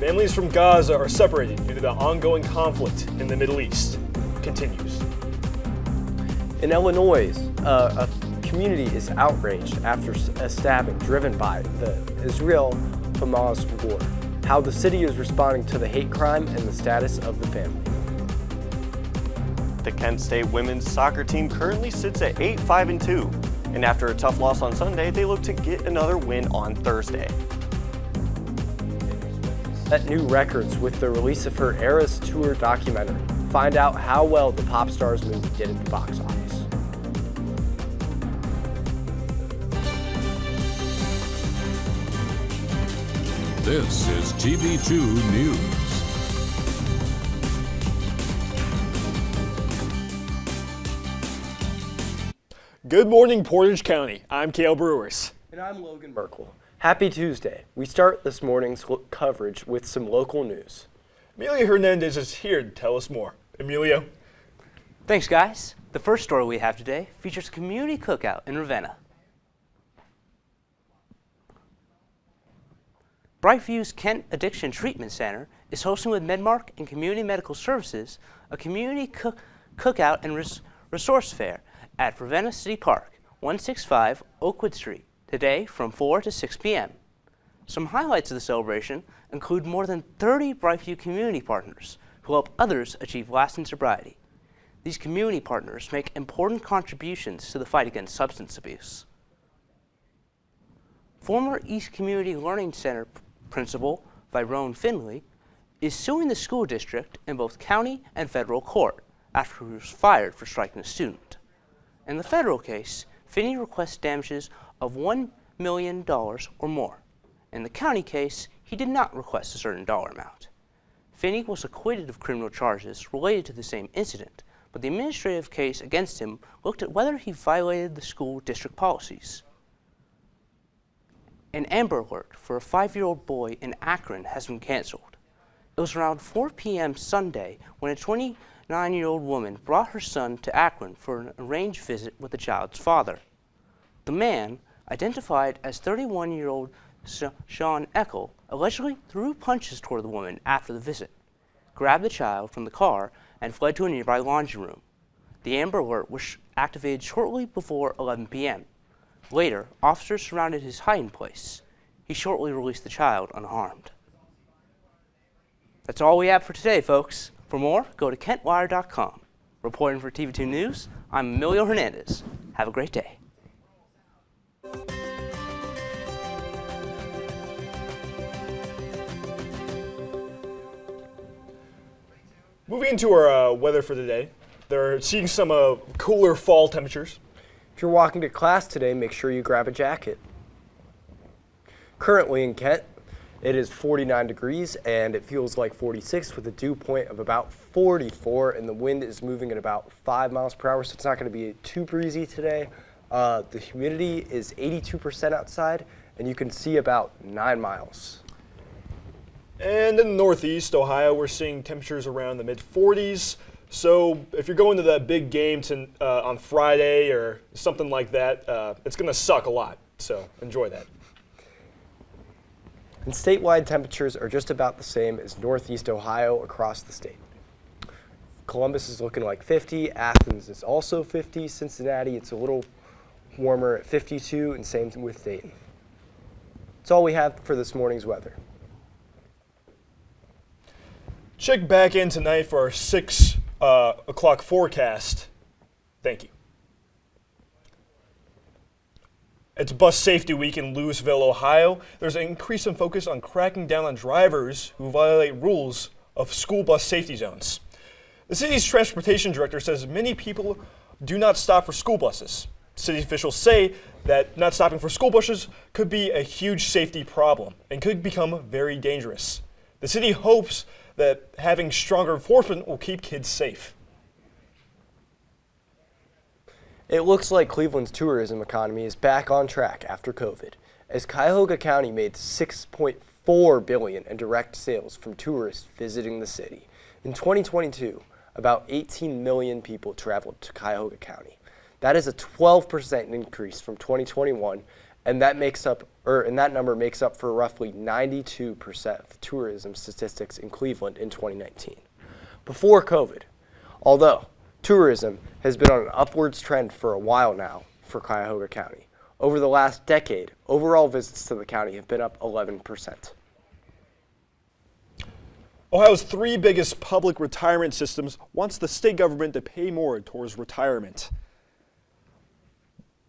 Families from Gaza are separated due to the ongoing conflict in the Middle East. Continues. In Illinois, a community is outraged after a stabbing driven by the Israel-Hamas war. How the city is responding to the hate crime and the status of the family. The Kent State women's soccer team currently sits at 8-5-2, and after a tough loss on Sunday, they look to get another win on Thursday. Set new records with the release of her Eras Tour documentary. Find out how well the Pop Stars movie did at the box office. This is TV2 News. Good morning, Portage County. I'm Cale Breuers. And I'm Logan Merkle. Happy Tuesday. We start this morning's coverage with some local news. Emilio Hernandez is here to tell us more. Emilio? Thanks, guys. The first story we have today features a community cookout in Ravenna. Brightview's Kent Addiction Treatment Center is hosting with Medmark and Community Medical Services a community cookout and resource fair at Ravenna City Park, 165 Oakwood Street, today from 4 to 6 p.m. Some highlights of the celebration include more than 30 Brightview community partners who help others achieve lasting sobriety. These community partners make important contributions to the fight against substance abuse. Former East Community Learning Center principal Tyrone Finley is suing the school district in both county and federal court after he was fired for striking a student. In the federal case, Finley requests damages of $1 million or more. In the county case, he did not request a certain dollar amount. Finley was acquitted of criminal charges related to the same incident, but the administrative case against him looked at whether he violated the school district policies. An Amber Alert for a 5-year-old boy in Akron has been canceled. It was around 4 p.m. Sunday when a 29-year-old woman brought her son to Akron for an arranged visit with the child's father. The man, identified as 31-year-old Sean Eckel, allegedly threw punches toward the woman after the visit, grabbed the child from the car, and fled to a nearby laundry room. The Amber Alert was activated shortly before 11 p.m. Later, officers surrounded his hiding place. He shortly released the child unharmed. That's all we have for today, folks. For more, go to kentwire.com. Reporting for TV2 News, I'm Emilio Hernandez. Have a great day. Moving into our weather for today, they're seeing some cooler fall temperatures. If you're walking to class today, make sure you grab a jacket. Currently in Kent, it is 49 degrees and it feels like 46 with a dew point of about 44, and the wind is moving at about 5 miles per hour, so it's not going to be too breezy today. The humidity is 82% outside and you can see about 9 miles. And in the Northeast Ohio, we're seeing temperatures around the mid-40s. So if you're going to that big game on Friday or something like that, it's going to suck a lot. So enjoy that. And statewide temperatures are just about the same as Northeast Ohio across the state. Columbus is looking like 50. Athens is also 50. Cincinnati, it's a little warmer at 52, and same with Dayton. That's all we have for this morning's weather. Check back in tonight for our 6 o'clock forecast. Thank you. It's Bus Safety Week in Louisville, Ohio. There's an increase in focus on cracking down on drivers who violate rules of school bus safety zones. The city's transportation director says many people do not stop for school buses. City officials say that not stopping for school buses could be a huge safety problem and could become very dangerous. The city hopes that having stronger enforcement will keep kids safe. It looks like Cleveland's tourism economy is back on track after COVID, as Cuyahoga County made $6.4 billion in direct sales from tourists visiting the city. In 2022, about 18 million people traveled to Cuyahoga County. That is a 12% increase from 2021, and that makes up and that number makes up for roughly 92% of the tourism statistics in Cleveland in 2019. Before COVID, although tourism has been on an upwards trend for a while now for Cuyahoga County, over the last decade, overall visits to the county have been up 11%. Ohio's three biggest public retirement systems wants the state government to pay more towards retirement.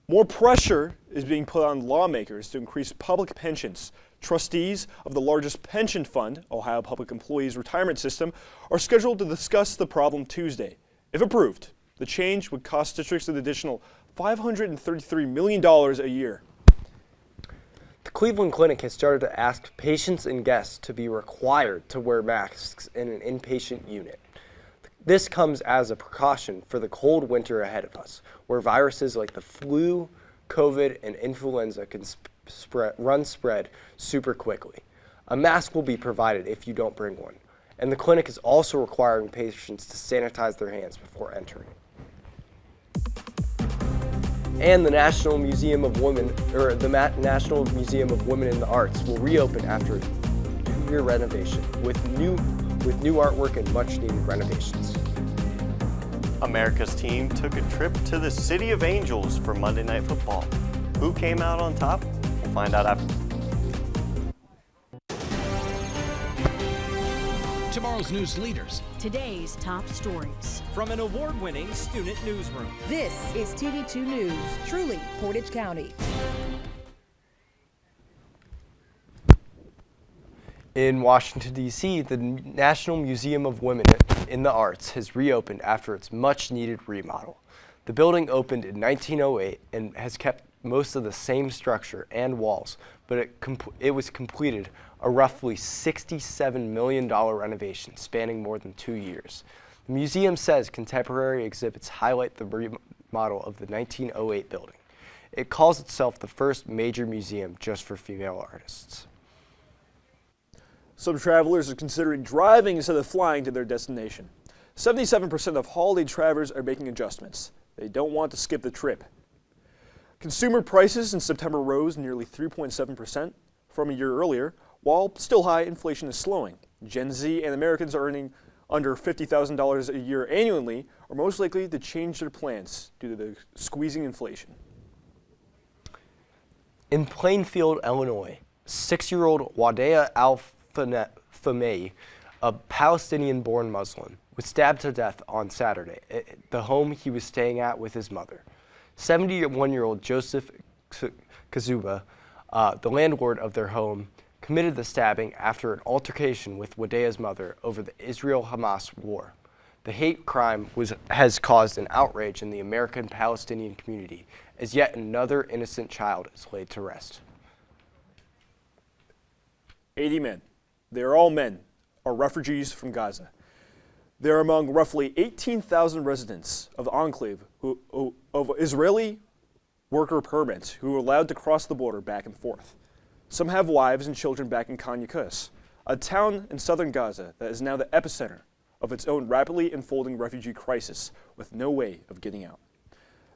More pressure is being put on lawmakers to increase public pensions. Trustees of the largest pension fund, Ohio Public Employees Retirement System, are scheduled to discuss the problem Tuesday. If approved, the change would cost districts an additional $533 million a year. The Cleveland Clinic has started to ask patients and guests to be required to wear masks in an inpatient unit. This comes as a precaution for the cold winter ahead of us, where viruses like the flu, COVID, and influenza can spread super quickly. A mask will be provided if you don't bring one, and the clinic is also requiring patients to sanitize their hands before entering. And the National Museum of Women in the Arts will reopen after a 2-year renovation with new artwork and much-needed renovations. America's team took a trip to the City of Angels for Monday Night Football. Who came out on top? We'll find out after. Tomorrow's news leaders. Today's top stories. From an award-winning student newsroom. This is TV2 News, truly Portage County. In Washington, D.C., the National Museum of Women in the Arts has reopened after its much-needed remodel. The building opened in 1908 and has kept most of the same structure and walls, but it was completed a roughly $67 million renovation spanning more than 2 years. The museum says contemporary exhibits highlight the remodel of the 1908 building. It calls itself the first major museum just for female artists. Some travelers are considering driving instead of flying to their destination. 77% of holiday travelers are making adjustments. They don't want to skip the trip. Consumer prices in September rose nearly 3.7% from a year earlier, while still high, inflation is slowing. Gen Z and Americans earning under $50,000 a year annually are most likely to change their plans due to the squeezing inflation. In Plainfield, Illinois, 6-year-old Wadea Al-Famei, a Palestinian-born Muslim, was stabbed to death on Saturday at the home he was staying at with his mother. 71-year-old Joseph Kazuba, the landlord of their home, committed the stabbing after an altercation with Wadea's mother over the Israel-Hamas war. The hate crime has caused an outrage in the American-Palestinian community as yet another innocent child is laid to rest. 80 men, they are all men, are refugees from Gaza. They're among roughly 18,000 residents of the enclave of Israeli worker permits who are allowed to cross the border back and forth. Some have wives and children back in Khan Yunis, a town in southern Gaza that is now the epicenter of its own rapidly unfolding refugee crisis with no way of getting out.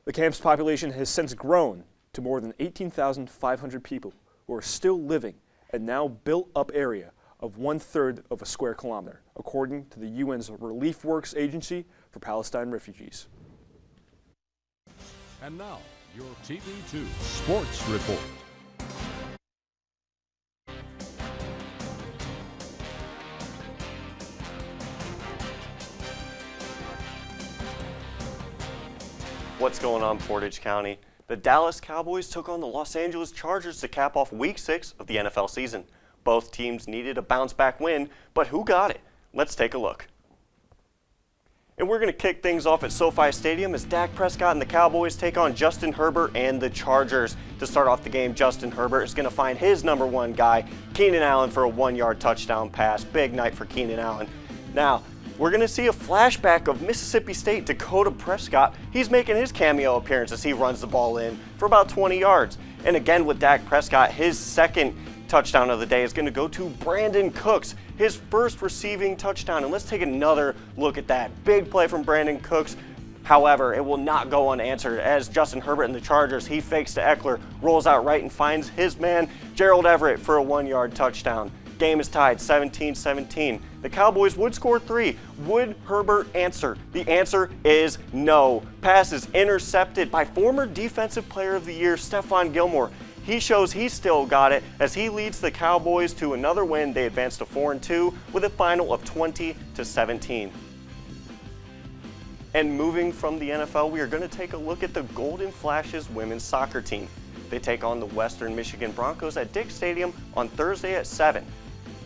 The camp's population has since grown to more than 18,500 people who are still living in now built-up area of 1/3 of a square kilometer, according to the UN's Relief Works Agency for Palestine Refugees. And now, your TV2 Sports Report. What's going on, Portage County? The Dallas Cowboys took on the Los Angeles Chargers to cap off Week 6 of the NFL season. Both teams needed a bounce-back win, but who got it? Let's take a look. And we're going to kick things off at SoFi Stadium as Dak Prescott and the Cowboys take on Justin Herbert and the Chargers. To start off the game, Justin Herbert is going to find his number one guy, Keenan Allen, for a 1-yard touchdown pass. Big night for Keenan Allen. Now, we're going to see a flashback of Mississippi State Dakota Prescott. He's making his cameo appearance as he runs the ball in for about 20 yards. And again with Dak Prescott, his second touchdown of the day is going to go to Brandon Cooks, his first receiving touchdown. And let's take another look at that. Big play from Brandon Cooks. However, it will not go unanswered as Justin Herbert and the Chargers, he fakes to Eckler, rolls out right and finds his man, Gerald Everett, for a 1-yard touchdown. Game is tied 17-17. The Cowboys would score 3. Would Herbert answer? The answer is no. Pass is intercepted by former Defensive Player of the Year, Stephon Gilmore. He shows he's still got it as he leads the Cowboys to another win. They advance to 4-2 with a final of 20-17. And moving from the NFL, we are going to take a look at the Golden Flashes women's soccer team. They take on the Western Michigan Broncos at Dick Stadium on Thursday at 7.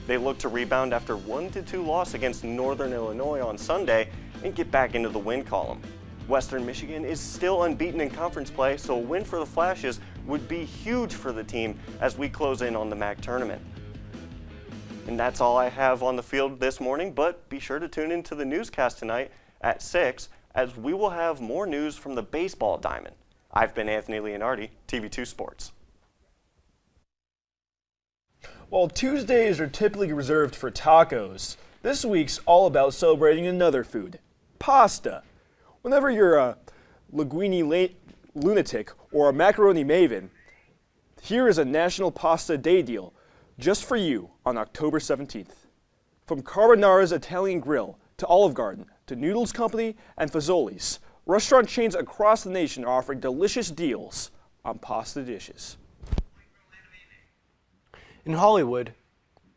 They look to rebound after 1-2 loss against Northern Illinois on Sunday and get back into the win column. Western Michigan is still unbeaten in conference play, so a win for the Flashes would be huge for the team as we close in on the MAC tournament. And that's all I have on the field this morning, but be sure to tune into the newscast tonight at 6 as we will have more news from the baseball diamond. I've been Anthony Leonardi, TV2 Sports. While Tuesdays are typically reserved for tacos, this week's all about celebrating another food, pasta. Whenever you're a linguine lunatic or a macaroni maven, here is a National Pasta Day deal just for you on October 17th. From Carbonara's Italian Grill to Olive Garden to Noodles Company and Fazoli's, restaurant chains across the nation are offering delicious deals on pasta dishes. In Hollywood,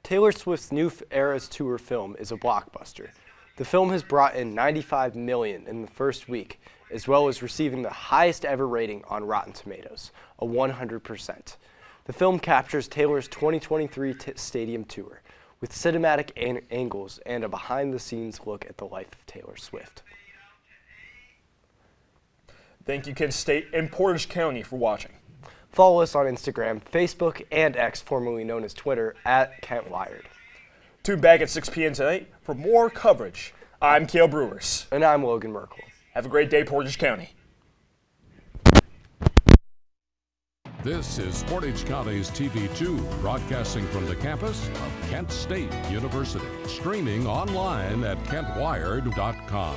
Taylor Swift's new Eras Tour film is a blockbuster. The film has brought in $95 million in the first week, as well as receiving the highest ever rating on Rotten Tomatoes, a 100%. The film captures Taylor's 2023 stadium tour, with cinematic angles and a behind-the-scenes look at the life of Taylor Swift. Thank you, Kent State and Portage County, for watching. Follow us on Instagram, Facebook, and X, formerly known as Twitter, at Kent Wired. Tune back at 6 p.m. tonight for more coverage. I'm Cale Breuers. And I'm Logan Merkle. Have a great day, Portage County. This is Portage County's TV2, broadcasting from the campus of Kent State University. Streaming online at kentwired.com.